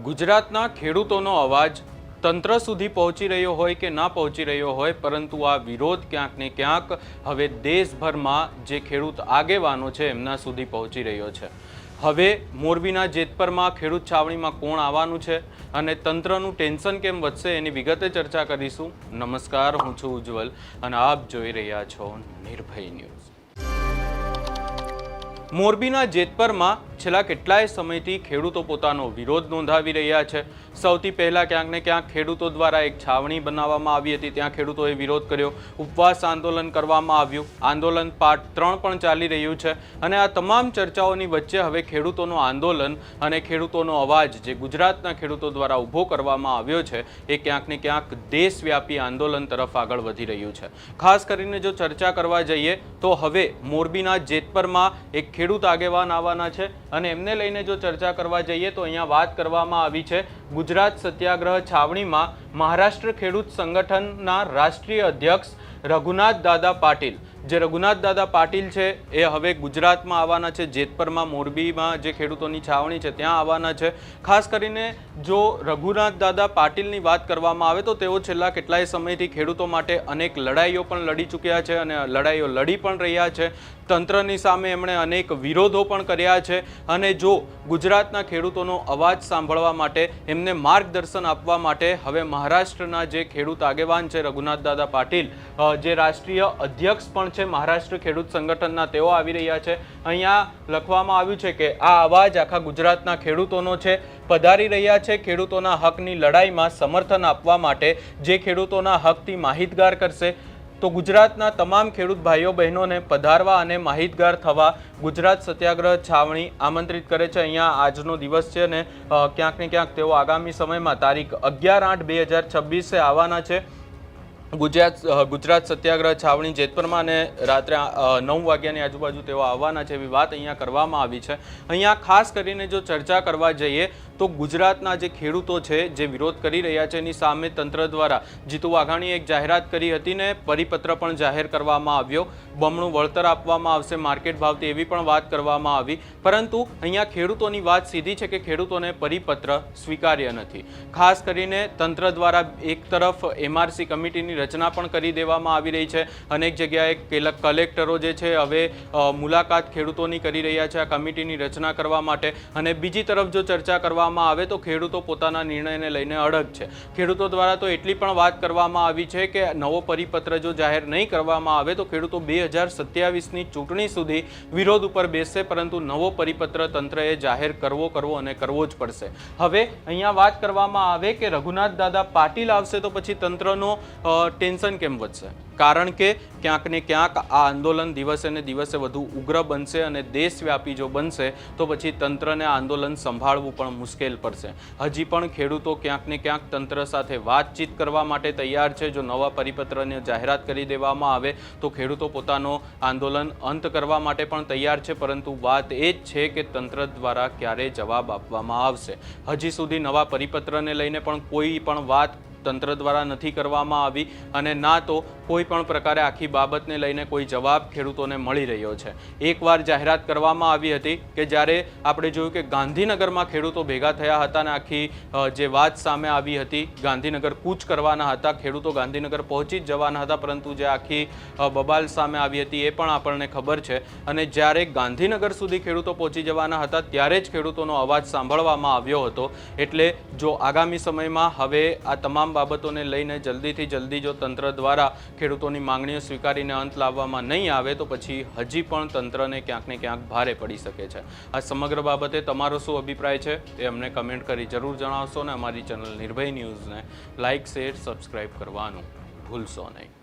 ગુજરાતના ખેડૂતોનો અવાજ તંત્ર સુધી પહોંચી રહ્યો હોય કે ના પહોંચી રહ્યો હોય, પરંતુ આ વિરોધ ક્યાંક ને ક્યાંક હવે દેશભરમાં જે ખેડૂત આગેવાનો છે એમના સુધી પહોંચી રહ્યો છે। હવે મોરબીના જેતપરમાં ખેડૂત છાવણીમાં કોણ આવવાનું છે અને તંત્રનું ટેન્શન કેમ વધશે એની વિગતે ચર્ચા કરીશું। નમસ્કાર, હું છું ઉજ્જવલ અને આપ જોઈ રહ્યા છો નિર્ભય ન્યૂઝ। મોરબીના જેતપરમાં છેલ્લા કેટલાય સમયથી ખેડૂતો પોતાનો વિરોધ નોંધાવી રહ્યા છે। સૌથી પહેલા ક્યાંક ને ક્યાંક ખેડૂતો દ્વારા એક છાવણી બનાવવામાં આવી હતી, ત્યાં ખેડૂતોએ વિરોધ કર્યો, ઉપવાસ આંદોલન કરવામાં આવ્યું, આંદોલન પાર્ટ 3 પણ ચાલી રહ્યું છે અને આ તમામ ચર્ચાઓની વચ્ચે હવે ખેડૂતોનું આંદોલન અને ખેડૂતોનો અવાજ જે ગુજરાતના ખેડૂતો દ્વારા ઊભો કરવામાં આવ્યો છે એ ક્યાંક ને ક્યાંક દેશવ્યાપી આંદોલન તરફ આગળ વધી રહ્યું છે। ખાસ કરીને જો ચર્ચા કરવા જઈએ તો હવે મોરબીના જેતપરમાં એક ખેડૂત આગેવાન આવવાના છે અને એમને લઈને જો ચર્ચા કરવા જઈએ તો અહીંયા વાત કરવામાં આવી છે ગુજરાત સત્યાગ્રહ છાવણીમાં મહારાષ્ટ્ર ખેડૂત સંગઠનના રાષ્ટ્રીય અધ્યક્ષ રઘુનાથ દાદા પાટીલ, જે રઘુનાથ દાદા પાટીલ છે એ હવે ગુજરાતમાં આવવાના છે। જેતપરમાં મોરબીમાં જે ખેડૂતોની છાવણી છે ત્યાં આવવાના છે। ખાસ કરીને જો રઘુનાથ દાદા પાટીલની વાત કરવામાં આવે તો તેઓ છેલ્લા કેટલાય સમયથી ખેડૂતો માટે અનેક લડાઈઓ પણ લડી ચૂક્યા છે અને લડાઈઓ લડી પણ રહ્યા છે। તંત્રની સામે એમણે અનેક વિરોધો પણ કર્યા છે અને જો ગુજરાતના ખેડૂતોનો અવાજ સાંભળવા માટે એમને માર્ગદર્શન આપવા માટે હવે મહારાષ્ટ્રના જે ખેડૂત આગેવાન છે રઘુનાથ દાદા પાટીલ, જે રાષ્ટ્રીય અધ્યક્ષ પણ છે મહારાષ્ટ્ર ખેડૂત સંગઠનના, તેઓ આવી રહ્યા છે। અહીંયા લખવામાં આવ્યું છે કે આ અવાજ આખા ગુજરાતના ખેડૂતોનો છે, પધારી રહ્યા છે ખેડૂતોના હકની લડાઈમાં સમર્થન આપવા માટે, જે ખેડૂતોના હકથી માહિતગાર કરશે। તો ગુજરાતના તમામ ખેડૂત ભાઈઓ બહેનોને પધારવા અને માહિતગાર થવા ગુજરાત સત્યાગ્રહ છાવણી આમંત્રિત કરે છે। અહીંયા આજનો દિવસ છે અને ક્યાંક ને ક્યાંક તેઓ આગામી સમયમાં તારીખ 11/8/2026 આવવાના છે ગુજરાત સત્યાગ્રહ છાવણી જેતપરમાં અને રાત્રે 9 વાગ્યાની આજુબાજુ તેઓ આવવાના છે એવી વાત અહીંયા કરવામાં આવી છે। અહીંયા ખાસ કરીને જો ચર્ચા કરવા જઈએ તો ગુજરાતના જે ખેડૂતો છે જે વિરોધ કરી રહ્યા છે એની સામે તંત્ર દ્વારા જીતુ વાઘાણીએ એક જાહેરાત કરી હતી ને પરિપત્ર પણ જાહેર કરવામાં આવ્યો, બમણું વળતર આપવામાં આવશે માર્કેટ ભાવથી એવી પણ વાત કરવામાં આવી, પરંતુ અહીંયા ખેડૂતોની વાત સીધી છે કે ખેડૂતોને પરિપત્ર સ્વીકાર્ય નથી। ખાસ કરીને તંત્ર દ્વારા એક તરફ MRC કમિટીની રચના પણ કરી દેવામાં આવી રહી છે, અનેક જગ્યાએ કલેક્ટરો જે છે હવે મુલાકાત ખેડૂતોની કરી રહ્યા છે આ કમિટીની રચના કરવા માટે, અને બીજી તરફ જો ચર્ચા કરવામાં આવે તો ખેડૂતો પોતાના નિર્ણયને લઈને અડગ છે। ખેડૂતો દ્વારા તો એટલી પણ વાત કરવામાં આવી છે કે નવો પરિપત્ર જો જાહેર નહીં કરવામાં આવે તો ખેડૂતો 2027ની ચૂંટણી સુધી વિરોધ ઉપર બેસશે, પરંતુ નવો પરિપત્ર તંત્રએ જાહેર કરવો અને કરવો જ પડશે। હવે અહીંયા વાત કરવામાં આવે કે રઘુનાથ દાદા પાટીલ આવશે તો પછી તંત્રનો ટેન્શન કેમ વધશે, કારણ કે ક્યાંક ને ક્યાંક આ આંદોલન દિવસે ને દિવસે વધુ ઉગ્ર બનશે અને દેશવ્યાપી જો બનશે તો પછી તંત્રને આંદોલન સંભાળવું પણ મુશ્કેલ પડશે। હજી પણ ખેડૂતો ક્યાંક ને ક્યાંક તંત્ર સાથે વાતચીત કરવા માટે તૈયાર છે। જો નવા પરિપત્રની જાહેરાત કરી દેવામાં આવે તો ખેડૂતો પોતાનો આંદોલન અંત કરવા માટે પણ તૈયાર છે, પરંતુ વાત એ જ છે કે તંત્ર દ્વારા ક્યારે જવાબ આપવામાં આવશે। હજી સુધી નવા પરિપત્રને લઈને પણ કોઈ પણ વાત તંત્ર દ્વારા નથી કરવામાં આવી અને ના તો કોઈ પણ પ્રકારે આખી બાબતને લઈને કોઈ જવાબ ખેડૂતોને મળી રહ્યો છે। એકવાર જાહેરાત કરવામાં આવી હતી કે જ્યારે આપણે જોયું કે ગાંધીનગરમાં ખેડૂતો ભેગા થયા હતા અને આખી જે વાત સામે આવી હતી, ગાંધીનગર કૂચ કરવાના હતા, ખેડૂતો ગાંધીનગર પહોંચી જ જવાના હતા, પરંતુ જે આખી બબાલ સામે આવી હતી એ પણ આપણને ખબર છે। અને જ્યારે ગાંધીનગર સુધી ખેડૂતો પહોંચી જવાના હતા ત્યારે જ ખેડૂતોનો અવાજ સાંભળવામાં આવ્યો હતો। એટલે જો આગામી સમયમાં હવે આ તમામ બાબતોને લઈને જલ્દીથી જલ્દી જો તંત્ર દ્વારા ખેડૂતોની માંગણીઓ સ્વીકારીને અંત લાવવામાં નહીં આવે તો પછી હજી પણ તંત્રને ક્યાંક ને ક્યાંક ભારે પડી શકે છે। આ સમગ્ર બાબતે તમારો શું અભિપ્રાય છે એ અમને કમેન્ટ કરી જરૂર જણાવશો અને અમારી ચેનલ નિર્ભય ન્યૂઝને લાઇક, શેર, સબસ્ક્રાઇબ કરવાનું ભૂલશો નહીં।